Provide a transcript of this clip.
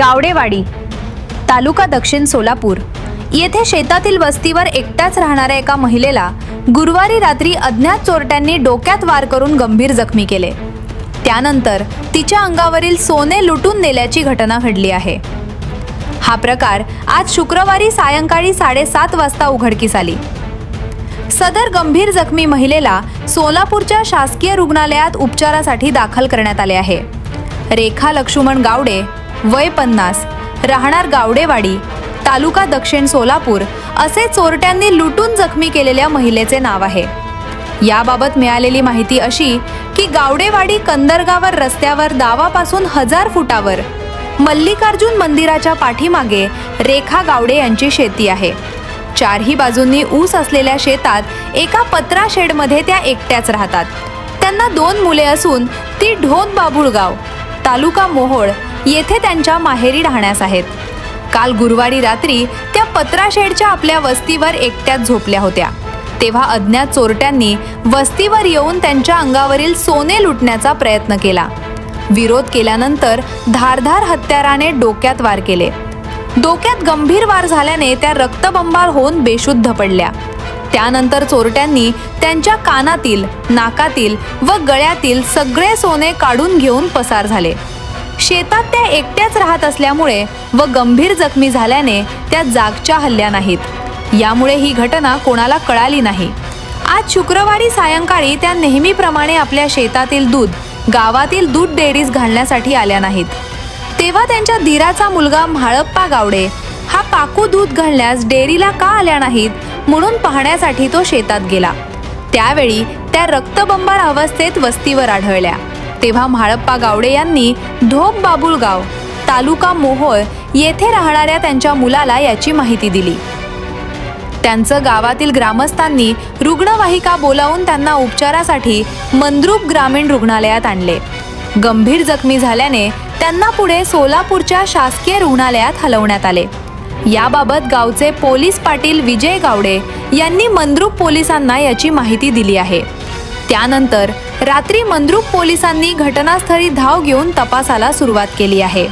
गावडेवाडी, तालुका दक्षिण सोलापूर येथे शेतातील वस्तीवर एकट्याच राहणाऱ्या एका महिलेला गुरुवारी रात्री अज्ञात चोरट्यांनी डोक्यात वार करून गंभीर जखमी केले। त्यानंतर तिच्या अंगावरील सोने लुटून नेल्याची घटना घडली आहे। हा प्रकार आज शुक्रवारी सायंकाळी 7:30 वाजता उघडकीस आली। सदर गंभीर जखमी महिलेला सोलापूरच्या शासकीय रुग्णालयात उपचारासाठी दाखल करण्यात आले आहे। रेखा लक्ष्मण गावडे, वय 50, राहणार गावडेवाडी, तालुका दक्षिण सोलापूर असे चोरट्यांनी लुटून जखमी केलेल्या महिलेचे नाव आहे। याबाबत मिळालेली माहिती अशी की गावडेवाडी कंदरगावर रस्त्यावर दावापासून 1000 फुटावर मल्लिकार्जुन मंदिराच्या पाठीमागे रेखा गावडे यांची शेती आहे। चारही बाजूंनी ऊस असलेल्या शेतात एका पत्रा शेडमध्ये त्या एकट्याच राहतात। त्यांना 2 मुले असून ती ढोन बाबुळगाव, तालुका मोहोळ येथे त्यांच्या माहेरी राहण्यास आहेत। काल गुरुवारी रात्री त्या पत्रा शेडच्या आपल्या वस्तीवर एकट्याच झोपल्या होत्या, तेव्हा अज्ञात चोरट्यांनी वस्तीवर येऊन त्यांच्या अंगावरील सोने लुटण्याचा प्रयत्न केला। विरोध केल्यानंतर धारधार हत्याराने डोक्यात वार केले। डोक्यात गंभीर वार झाल्याने त्या रक्तबंबाळ होऊन बेशुद्ध पडल्या। त्यानंतर चोरट्यांनी त्यांच्या कानातील, नाकातील व गळ्यातील सगळे सोने काढून घेऊन पसार झाले। शेतात त्या एकट्याच राहत असल्यामुळे व गंभीर जखमी झाल्याने त्या जागच्या हल्ल्या नाहीत। यामुळे ही घटना कोणाला कळाली नाही। आज शुक्रवारी सायंकाळी त्या नेहमीप्रमाणे आपल्या शेतातील दूध गावातील दूध डेअरीस घालण्यासाठी आल्या नाहीत, तेव्हा त्यांच्या धीराचा मुलगा म्हाळप्पा गावडे हा काकू दूध घालण्यास डेअरीला का आल्या नाहीत म्हणून पाहण्यासाठी तो शेतात गेला। त्यावेळी त्या रक्तबंबाळ अवस्थेत वस्तीवर आढळल्या। तेव्हा म्हाळप्पा गावडे यांनी ढोक बाबुळगाव, तालुका मोहोळ येथे राहणाऱ्या त्यांच्या मुलाला याची माहिती दिली। त्यांचं गावातील ग्रामस्थांनी रुग्णवाहिका बोलावून त्यांना उपचारासाठी मंद्रुप ग्रामीण रुग्णालयात आणले। गंभीर जखमी झाल्याने त्यांना पुढे सोलापूरच्या शासकीय रुग्णालयात हलवण्यात आले। याबाबत गावचे पोलीस पाटील विजय गावडे यांनी मंद्रुप पोलिसांना याची माहिती दिली आहे। त्यानंतर रात्री मंद्रुप पोलिसांनी घटनास्थळी धाव घेऊन तपासाला सुरुवात केली आहे।